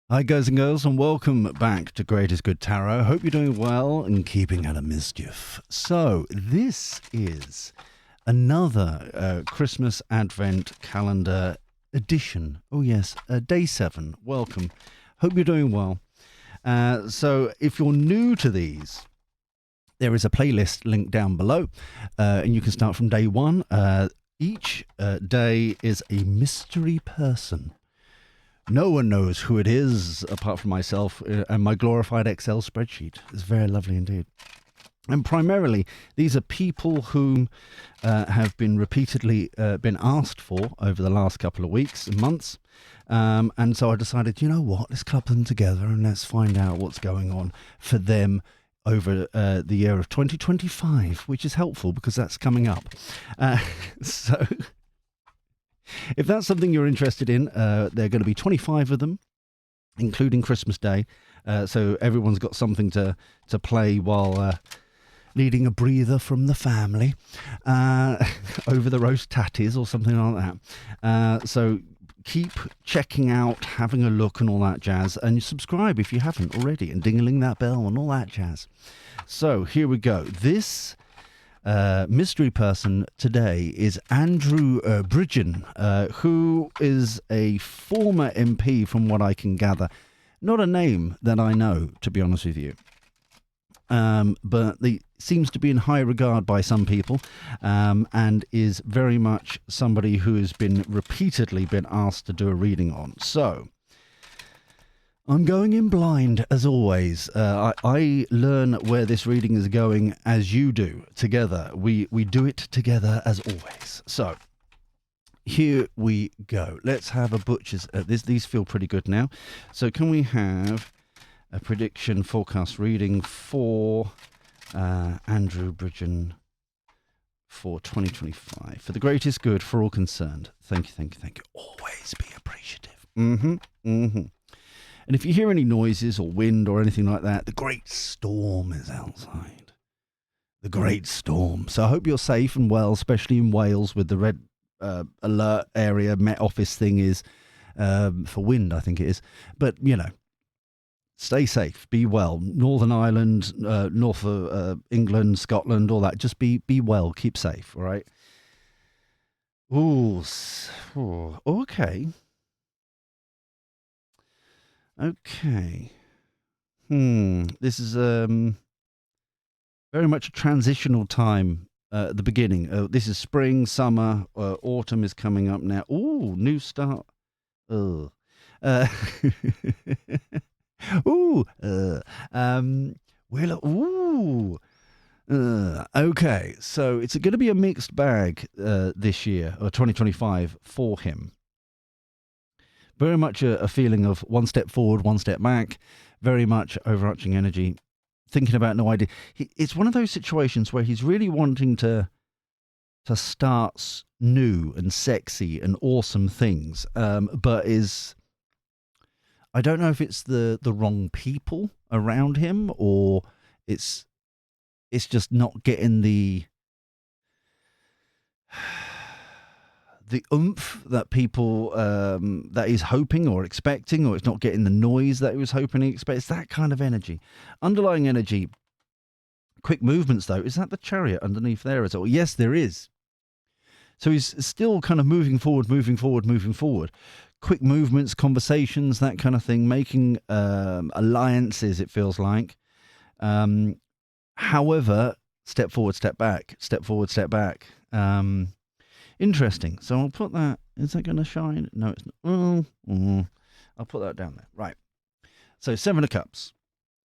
Hi, guys and girls, and welcome back to Great is Good Tarot. Hope you're doing well and keeping out of mischief. So, this is another Christmas Advent Calendar edition. Oh, yes, day 7. Welcome. Hope you're doing well. So, if you're new to these, there is a playlist linked down below, and you can start from day 1. Each day is a mystery person. No one knows who it is apart from myself and my glorified Excel spreadsheet. It's very lovely indeed. And primarily, these are people whom have been repeatedly been asked for over the last couple of weeks and months. And so I decided, you know what, let's club them together and let's find out what's going on for them over the year of 2025, which is helpful because that's coming up. So... If that's something you're interested in, there are going to be 25 of them, including Christmas Day. So everyone's got something to play while needing a breather from the family over the roast tatties or something like that. So keep checking out, having a look and all that jazz. And subscribe if you haven't already and dingling that bell and all that jazz. So here we go. This... mystery person today is Andrew Bridgen, who is a former MP from what I can gather. Not a name that I know, to be honest with you. But he seems to be in high regard by some people, and is very much somebody who has been repeatedly been asked to do a reading on. So... I'm going in blind, as always. I learn where this reading is going as you do, together. We do it together, as always. So, here we go. Let's have a butcher's... These feel pretty good now. So, can we have a prediction forecast reading for Andrew Bridgen for 2025? For the greatest good for all concerned. Thank you, thank you, thank you. Always be appreciative. And if you hear any noises or wind or anything like that, the great storm is outside. The great storm. So I hope you're safe and well, especially in Wales with the red alert area. Met Office thing is for wind, I think it is. But, you know, stay safe, be well. Northern Ireland, north of England, Scotland, all that. Just be well, keep safe, all right? Ooh, okay. Okay. This is very much a transitional time at the beginning. This is spring, summer, autumn is coming up now. Ooh, new start. Ooh. Ooh. Okay, so it's going to be a mixed bag this year, or 2025, for him. Very much a feeling of one step forward, one step back, very much overarching energy, thinking about no idea. It's one of those situations where he's really wanting to start new and sexy and awesome things, but I don't know if it's the wrong people around him or it's just not getting the oomph that people that he's hoping or expecting, or it's not getting the noise that he was hoping he expects. It's that kind of energy. Underlying energy, quick movements though. Is that the Chariot underneath there as well? Yes, there is. So he's still kind of moving forward. Quick movements, conversations, that kind of thing, making alliances, it feels like. However, step forward, step back, step forward, step back. Interesting. So I'll put that. Is that going to shine? No, it's not. I'll put that down there. Right. So 7 of Cups.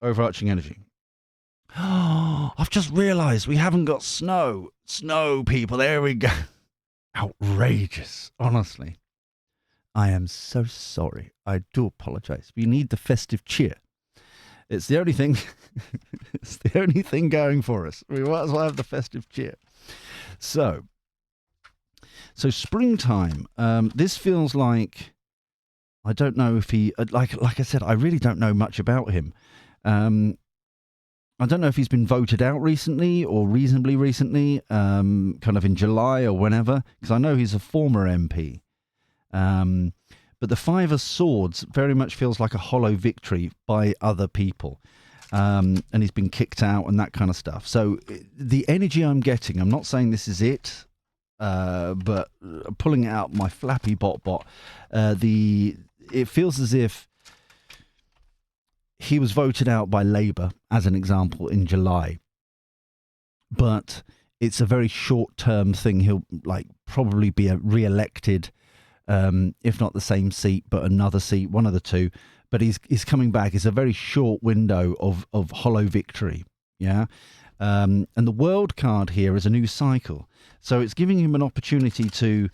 Overarching energy. Oh, I've just realised we haven't got snow. Snow, people. There we go. Outrageous. Honestly. I am so sorry. I do apologise. We need the festive cheer. It's the only thing. It's the only thing going for us. We might as well have the festive cheer. So springtime. This feels like, I don't know if he, like I said, I really don't know much about him. I don't know if he's been voted out recently or reasonably recently, kind of in July or whenever, because I know he's a former MP. But the Five of Swords very much feels like a hollow victory by other people. And he's been kicked out and that kind of stuff. So the energy I'm getting, I'm not saying this is it, but pulling it out my flappy bot, it feels as if he was voted out by Labour, as an example, in July. But it's a very short-term thing. He'll probably be re-elected, if not the same seat, but another seat, one of the two. But he's coming back. It's a very short window of hollow victory. Yeah. And the World card here is a new cycle. So it's giving him an opportunity to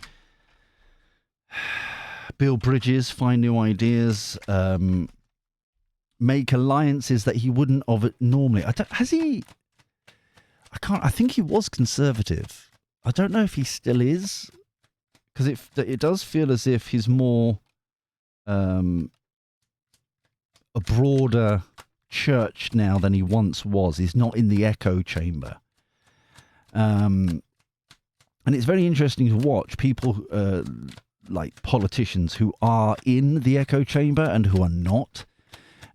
build bridges, find new ideas, make alliances that he wouldn't have normally. I think he was Conservative. I don't know if he still is, because it does feel as if he's more a broader church now than he once was. He's not in the echo chamber. And it's very interesting to watch people like politicians who are in the echo chamber and who are not,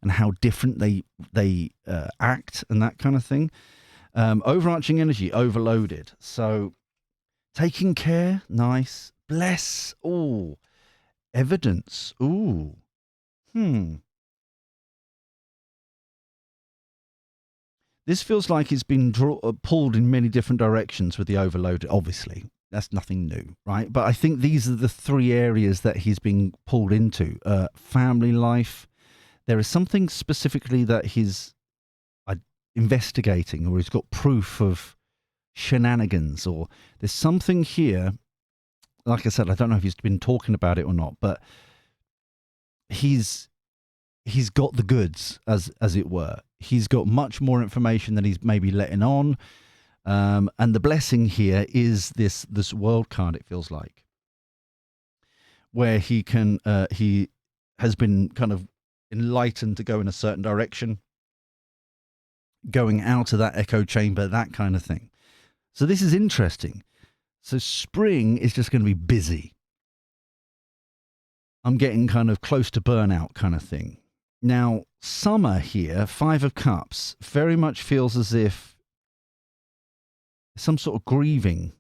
and how different they act and that kind of thing. Overarching energy, overloaded. So taking care, nice. Bless, ooh. Evidence, ooh. This feels like it's been pulled in many different directions with the overload. Obviously, that's nothing new, right? But I think these are the three areas that he's being pulled into. Family life. There is something specifically that he's investigating, or he's got proof of shenanigans, or there's something here. Like I said, I don't know if he's been talking about it or not, but he's got the goods, as it were. He's got much more information than he's maybe letting on. And the blessing here is this World card, it feels like, where he has been kind of enlightened to go in a certain direction, going out of that echo chamber, that kind of thing. So this is interesting. So spring is just going to be busy. I'm getting kind of close to burnout kind of thing. Now, summer here, Five of Cups, very much feels as if some sort of grieving.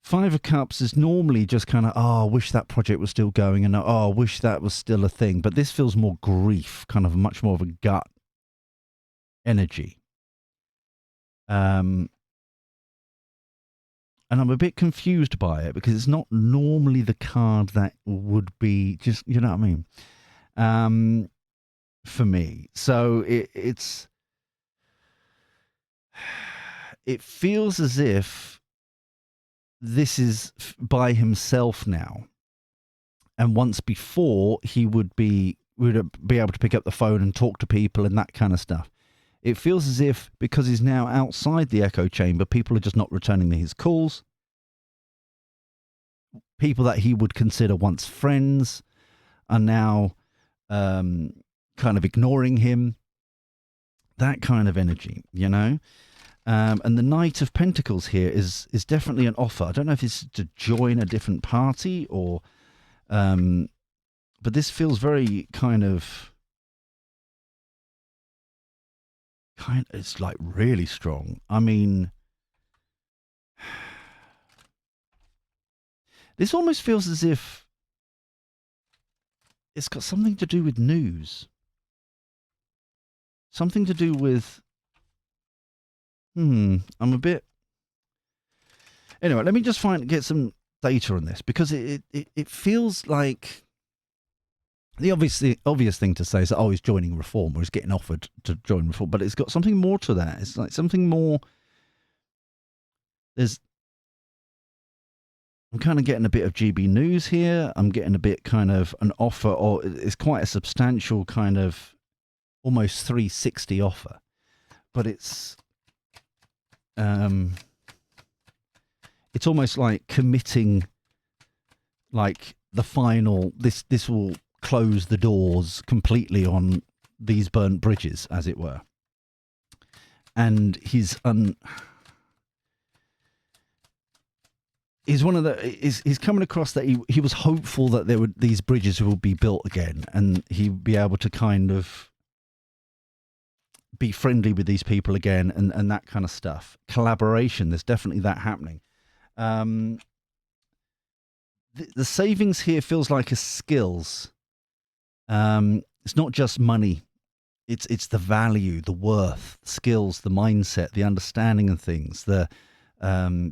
Five of Cups is normally just kind of, I wish that project was still going, and I wish that was still a thing. But this feels more grief, kind of much more of a gut energy. And I'm a bit confused by it, because it's not normally the card that would be just, you know what I mean? For me. So it feels as if this is by himself now. And once before, he would be able to pick up the phone and talk to people and that kind of stuff. It feels as if, because he's now outside the echo chamber, people are just not returning his calls. People that he would consider once friends are now kind of ignoring him. That kind of energy, you know? And the Knight of Pentacles here is definitely an offer. I don't know if it's to join a different party or... but this feels very it's like really strong. I mean, this almost feels as if it's got something to do with news. Something to do with... I'm a bit... Anyway, let me just get some data on this, because it feels like... The obvious thing to say is that, he's joining Reform, or he's getting offered to join Reform, but it's got something more to that. It's like something more... I'm kind of getting a bit of GB News here. I'm getting a bit kind of an offer, or it's quite a substantial kind of almost 360 offer. But it's almost like committing, like the final, this will close the doors completely on these burnt bridges, as it were. And he's he's one of the he's coming across that he was hopeful that these bridges will be built again, and he'd be able to kind of be friendly with these people again, and that kind of stuff. Collaboration, there's definitely that happening. The savings here feels like a skills. It's not just money. It's the value, the worth, the skills, the mindset, the understanding of things, the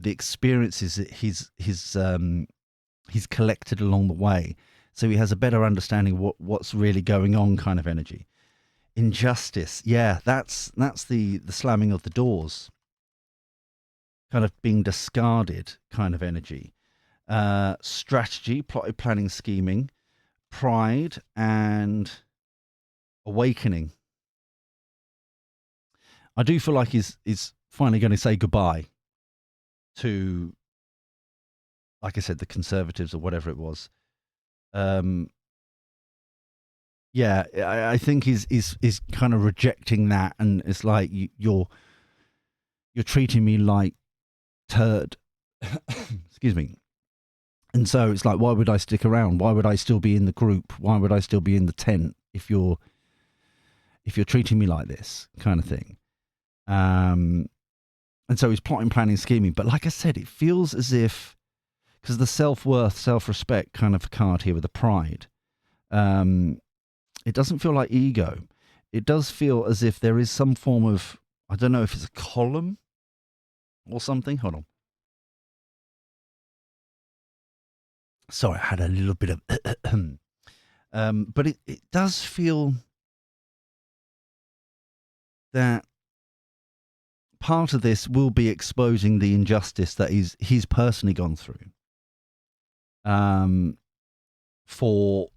experiences that he's collected along the way. So he has a better understanding of what's really going on, kind of energy. Injustice, yeah, that's the slamming of the doors, kind of being discarded, kind of energy. Strategy, plotted, planning, scheming, pride, and awakening. I do feel like he's finally going to say goodbye to, like I said, the Conservatives or whatever it was. Yeah, I think he's kind of rejecting that, and it's like you're treating me like turd. Excuse me. And so it's like, why would I stick around? Why would I still be in the group? Why would I still be in the tent if you're treating me like this, kind of thing? And so he's plotting, planning, scheming. But like I said, it feels as if, because the self-worth, self-respect kind of card here with the pride, it doesn't feel like ego. It does feel as if there is some form of, I don't know if it's a column or something. Hold on. Sorry, I had a little bit of, but it does feel that part of this will be exposing the injustice that he's personally gone through. For,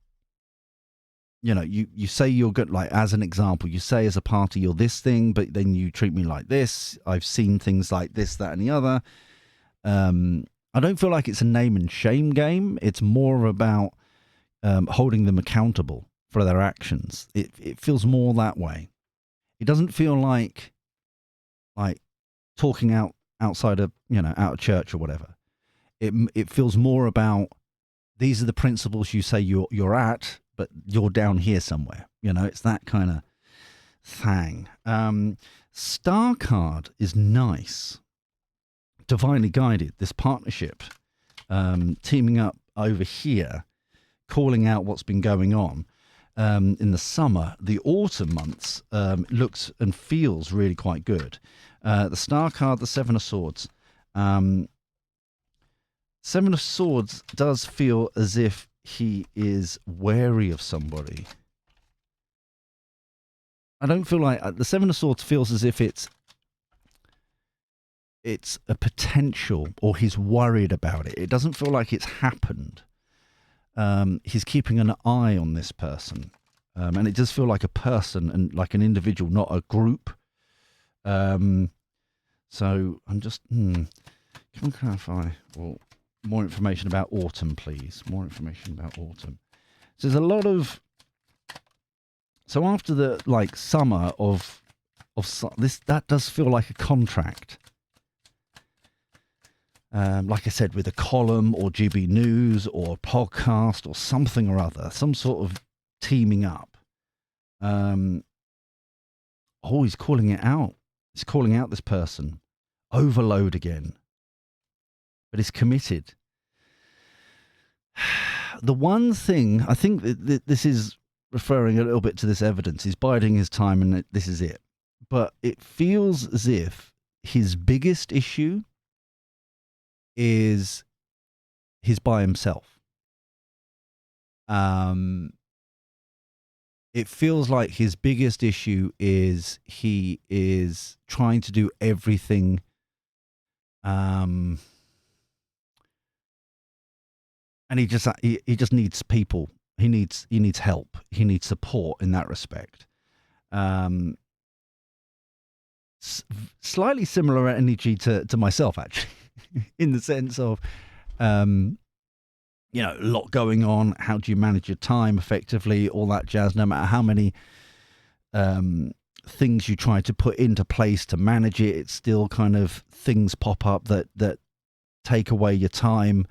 you say you're good, like, as an example, you say as a party you're this thing, but then you treat me like this. I've seen things like this, that, and the other. I don't feel like it's a name and shame game. It's more about holding them accountable for their actions. It feels more that way. It doesn't feel like talking outside of, out of church or whatever. It feels more about, these are the principles you say you're at, but you're down here somewhere. It's that kind of thing. Star card is nice. Divinely guided, this partnership, teaming up over here, calling out what's been going on in the summer. The autumn months looks and feels really quite good. The star card, the Seven of Swords. Seven of Swords does feel as if he is wary of somebody. I don't feel like the Seven of Swords feels as if it's a potential, or he's worried about it. It doesn't feel like it's happened. He's keeping an eye on this person. And it does feel like a person and like an individual, not a group. So I'm just, can we clarify? Well, more information about autumn, please. More information about autumn. So there's a lot of, so after the summer of this, that does feel like a contract. Like I said, with a column or GB News or a podcast or something or other, some sort of teaming up. He's calling it out. He's calling out this person. Overload again. But he's committed. The one thing, I think that this is referring a little bit to this evidence. He's biding his time and this is it. But it feels as if his biggest issue is he's by himself. It feels like his biggest issue is he is trying to do everything. And he just needs people. He needs help. He needs support in that respect. Slightly similar energy to myself, actually. In the sense of, a lot going on. How do you manage your time effectively? All that jazz. No matter how many things you try to put into place to manage it, it's still kind of things pop up that take away your time,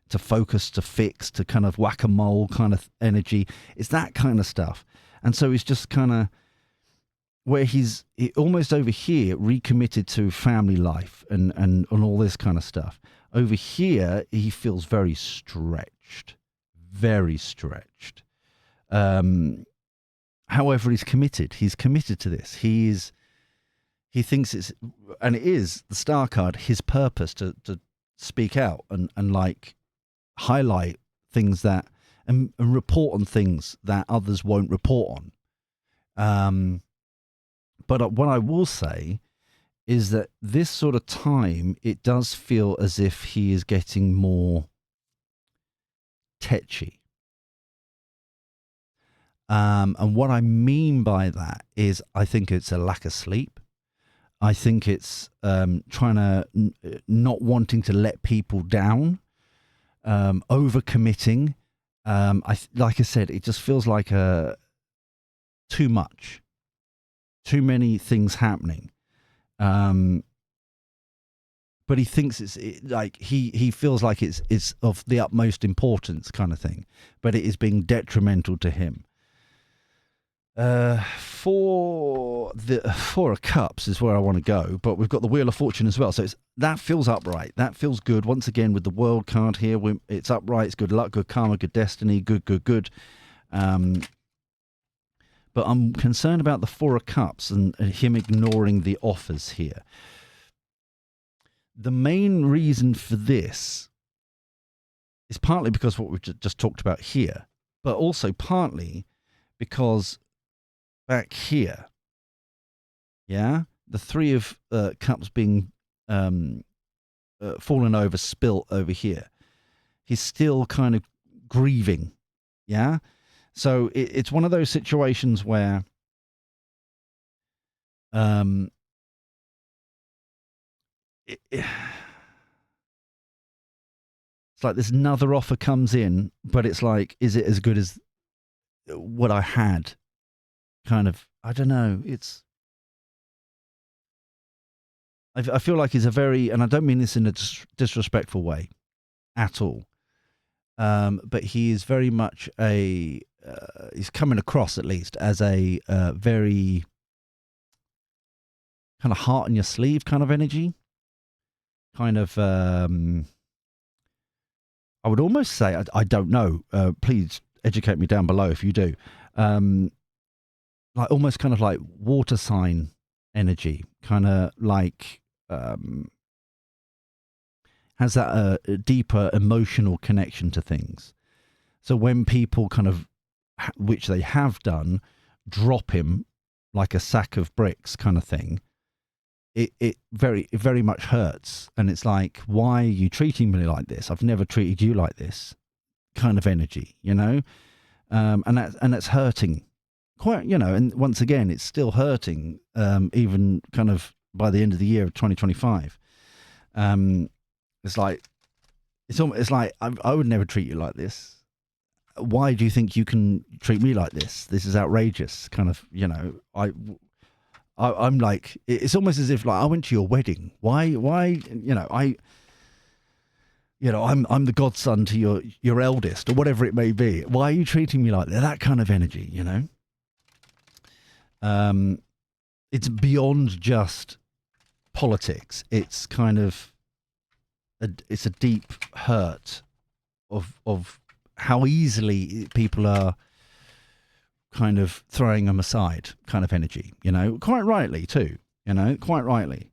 to focus, to fix, to kind of whack-a-mole kind of energy. It's that kind of stuff. And so he's just kind of where he's almost over here recommitted to family life and all this kind of stuff. Over here, he feels very stretched, very stretched. However, he's committed. He's committed to this. He thinks it's, and it is the star card, his purpose to speak out and like highlight things that and report on things that others won't report on. But what I will say is that this sort of time, it does feel as if he is getting more tetchy. And what I mean by that is I think it's a lack of sleep. I think it's trying to not wanting to let people down, overcommitting. Like I said, it just feels like too much, too many things happening. But he thinks like he feels like it's of the utmost importance kind of thing, but it is being detrimental to him. For the Four of Cups is where I want to go, but we've got the Wheel of Fortune as well. So that feels upright. That feels good. Once again, with the World card here, it's upright. It's good luck, good karma, good destiny, good. But I'm concerned about the Four of Cups and him ignoring the offers here. The main reason for this is partly because what we've just talked about here, but also partly because back here, the Three of Cups being fallen over, spilt over here, he's still kind of grieving, so it's one of those situations where it's like this another offer comes in, but it's like, is it as good as what I had? Kind of, I don't know. I feel like he's a very, and I don't mean this in a disrespectful way at all, but he is very much he's coming across at least as a very kind of heart on your sleeve kind of energy. Kind of, I would almost say, I don't know, please educate me down below if you do. Like almost kind of like water sign energy, kind of like has that a deeper emotional connection to things. So when people kind of, which they have done, drop him like a sack of bricks kind of thing, it very much hurts. And it's like, why are you treating me like this? I've never treated you like this kind of energy, and that's hurting. Quite, and once again, it's still hurting, even kind of by the end of the year of 2025. It's like, it's like, I would never treat you like this. Why do you think you can treat me like this? This is outrageous. Kind of, I'm like, it's almost as if like I went to your wedding. Why, I'm the godson to your eldest or whatever it may be. Why are you treating me like that? That kind of energy, It's beyond just politics. It's kind of it's a deep hurt of how easily people are kind of throwing them aside, kind of energy. Quite rightly too. Quite rightly.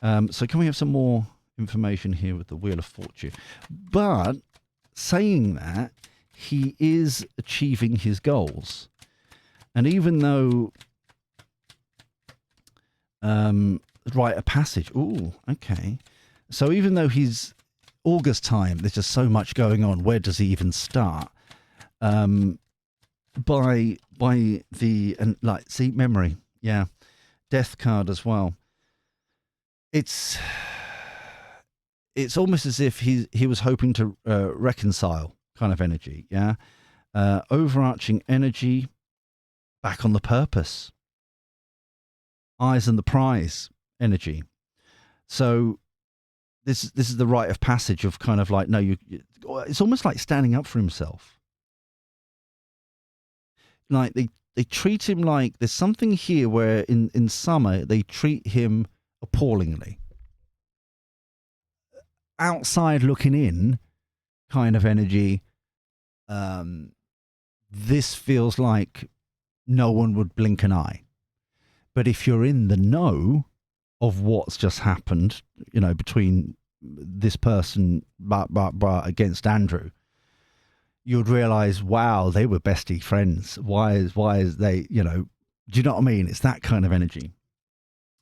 So can we have some more information here with the Wheel of Fortune? But saying that, he is achieving his goals, and even though rite of passage. Ooh, okay. So even though he's August time, there's just so much going on. Where does he even start? By the memory, death card as well. It's almost as if he was hoping to reconcile kind of energy. Overarching energy, back on the purpose. Eyes on the prize energy. So this is the rite of passage of kind of like, no, it's almost like standing up for himself. Like they treat him like there's something here where in summer they treat him appallingly. Outside looking in kind of energy, this feels like no one would blink an eye. But if you're in the know of what's just happened, between this person against Andrew, you'd realize, wow, they were bestie friends. Why is they, do you know what I mean? It's that kind of energy.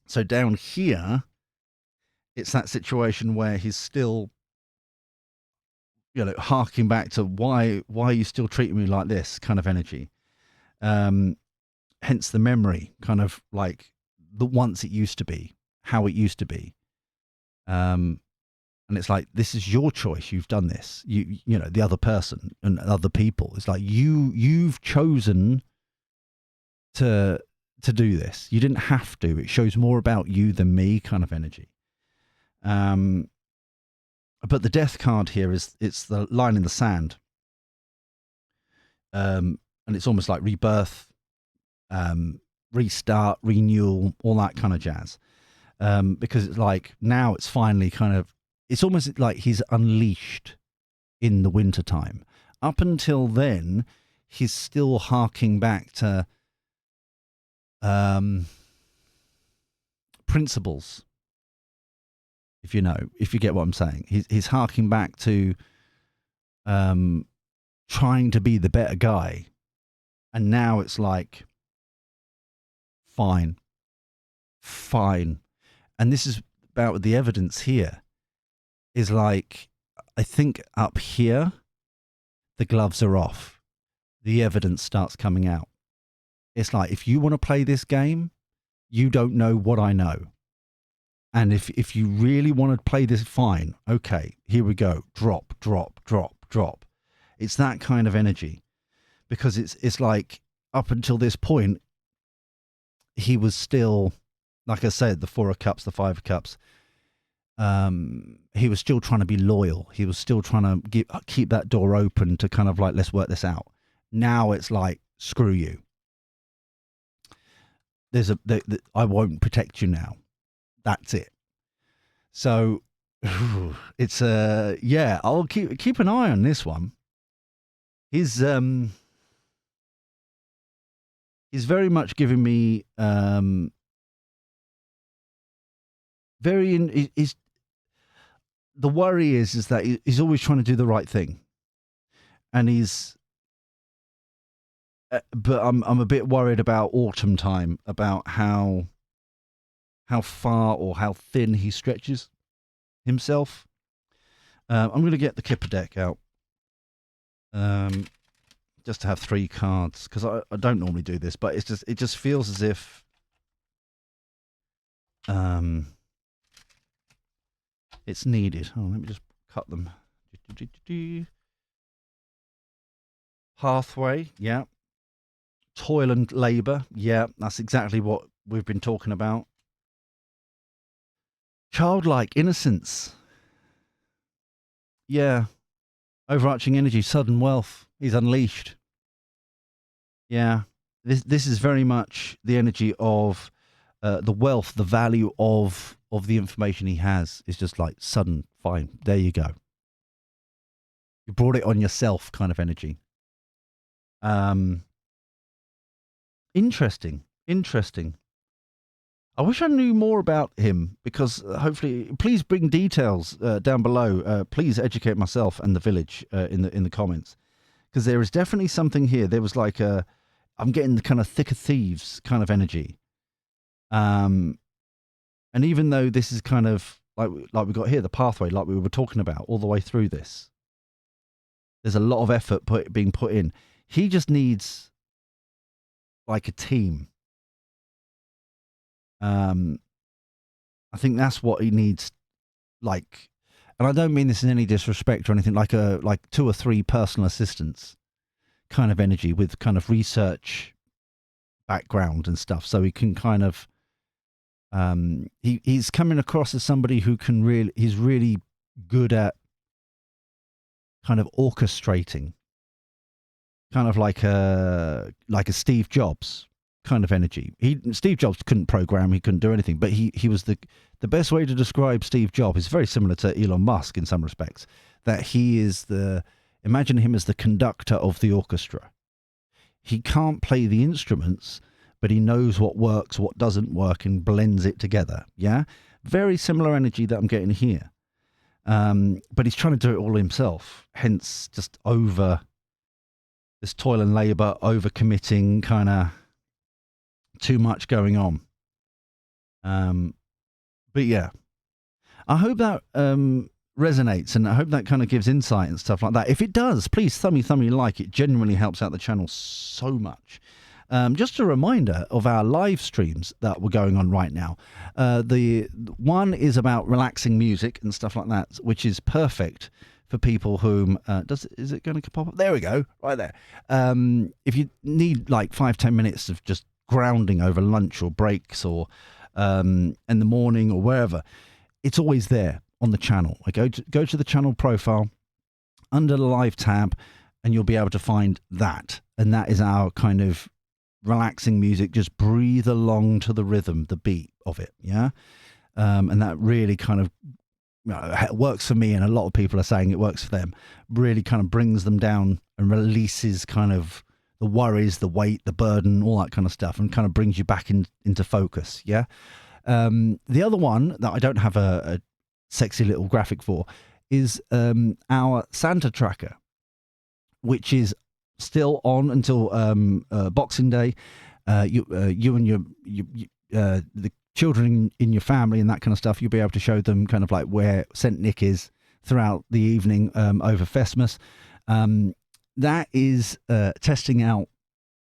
So down here, it's that situation where he's still, harking back to why are you still treating me like this kind of energy. Hence the memory, kind of like the once it used to be, how it used to be. And it's like, this is your choice. You've done this. You know, the other person and other people. It's like you've chosen to do this. You didn't have to. It shows more about you than me kind of energy. But the death card here it's the line in the sand. And it's almost like rebirth, restart, renewal, all that kind of jazz. Because it's like now it's finally kind of, it's almost like he's unleashed in the wintertime. Up until then, he's still harking back to principles. If you get what I'm saying. He's harking back to trying to be the better guy. And now it's like, fine. And this is about the evidence here. Is like, I think up here, the gloves are off. The evidence starts coming out. It's like, if you want to play this game, you don't know what I know. And if you really want to play this, fine. Okay, here we go. Drop. It's that kind of energy. Because it's like, up until this point, he was still, like I said, the 4 of Cups, the 5 of Cups. He was still trying to be loyal. He was still trying to keep that door open to kind of like, let's work this out. Now it's like, screw you. I won't protect you now. That's it. So it's I'll keep an eye on this one. He's very much giving me the worry is that he's always trying to do the right thing, and but I'm a bit worried about autumn time, about how far or how thin he stretches himself. I'm going to get the Kipper deck out, just to have 3 cards, because I don't normally do this, but it just feels as if it's needed. Oh, let me just cut them. Pathway, yeah. Toil and labour, yeah. That's exactly what we've been talking about. Childlike innocence, yeah. Overarching energy, sudden wealth. He's unleashed. Yeah. This is very much the energy of the wealth, the value of the information he has is just like sudden, fine, there you go. You brought it on yourself kind of energy. Interesting. I wish I knew more about him, because hopefully, please bring details down below. Please educate myself and the village in the comments, because there is definitely something here. There was like I'm getting the kind of thick of thieves kind of energy. And even though this is kind of like we got here, the pathway, like we were talking about all the way through this, there's a lot of effort being put in. He just needs like a team. I think that's what he needs. Like, and I don't mean this in any disrespect or anything, like 2 or 3 personal assistants kind of energy with kind of research background and stuff, so he can kind of He's coming across as somebody who can really, he's really good at kind of orchestrating, kind of like a Steve Jobs kind of energy. Steve Jobs couldn't program, he couldn't do anything, but he was the best way to describe Steve Jobs is very similar to Elon Musk in some respects. That he is imagine him as the conductor of the orchestra. He can't play the instruments, but he knows what works, what doesn't work, and blends it together. Yeah, very similar energy that I'm getting here. But he's trying to do it all himself. Hence, just over this toil and labour, over committing, kind of too much going on. But yeah, I hope that resonates, and I hope that kind of gives insight and stuff like that. If it does, please thumb me like. It genuinely helps out the channel so much. Just a reminder of our live streams that were going on right now. The one is about relaxing music and stuff like that, which is perfect for people whom is it going to pop up? There we go, right there. If you need like 5-10 minutes of just grounding over lunch or breaks or in the morning or wherever, it's always there on the channel. I go to the channel profile under the live tab, and you'll be able to find that, and that is our kind of relaxing music. Just breathe along to the rhythm, the beat of it, yeah. And that really kind of works for me, and a lot of people are saying it works for them. Really kind of brings them down and releases kind of the worries, the weight, the burden, all that kind of stuff, and kind of brings you back into focus. Yeah. The other one that I don't have a sexy little graphic for is our Santa tracker, which is still on until Boxing Day. You and the children in your family and that kind of stuff, you'll be able to show them kind of like where St. Nick is throughout the evening over Festmas. That is testing out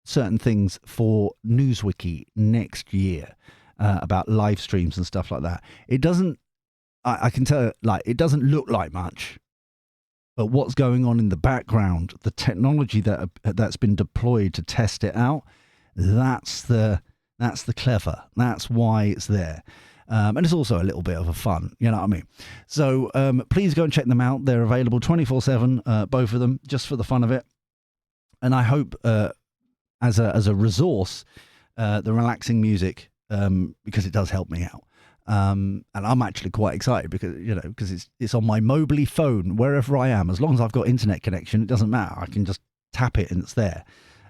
certain things for Newswiki next year about live streams and stuff like that. It doesn't, I can tell, like, it doesn't look like much, but what's going on in the background, the technology that's been deployed to test it out, that's the clever. That's why it's there. And it's also a little bit of a fun, you know what I mean? So please go and check them out. They're available 24/7, both of them, just for the fun of it. And I hope as a resource, the relaxing music, because it does help me out. And I'm actually quite excited because it's on my mobile phone wherever I am. As long as I've got internet connection, it doesn't matter. I can just tap it and it's there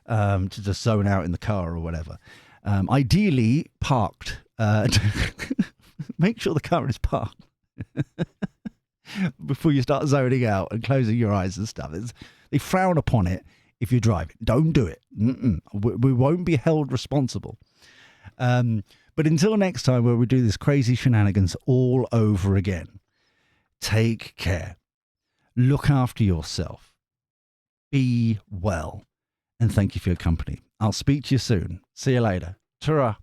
to just zone out in the car or whatever. Ideally parked. Make sure the car is parked before you start zoning out and closing your eyes and stuff. They frown upon it if you're driving. Don't do it. We won't be held responsible. But until next time, where we do this crazy shenanigans all over again, take care. Look after yourself. Be well. And thank you for your company. I'll speak to you soon. See you later. Ta-ra.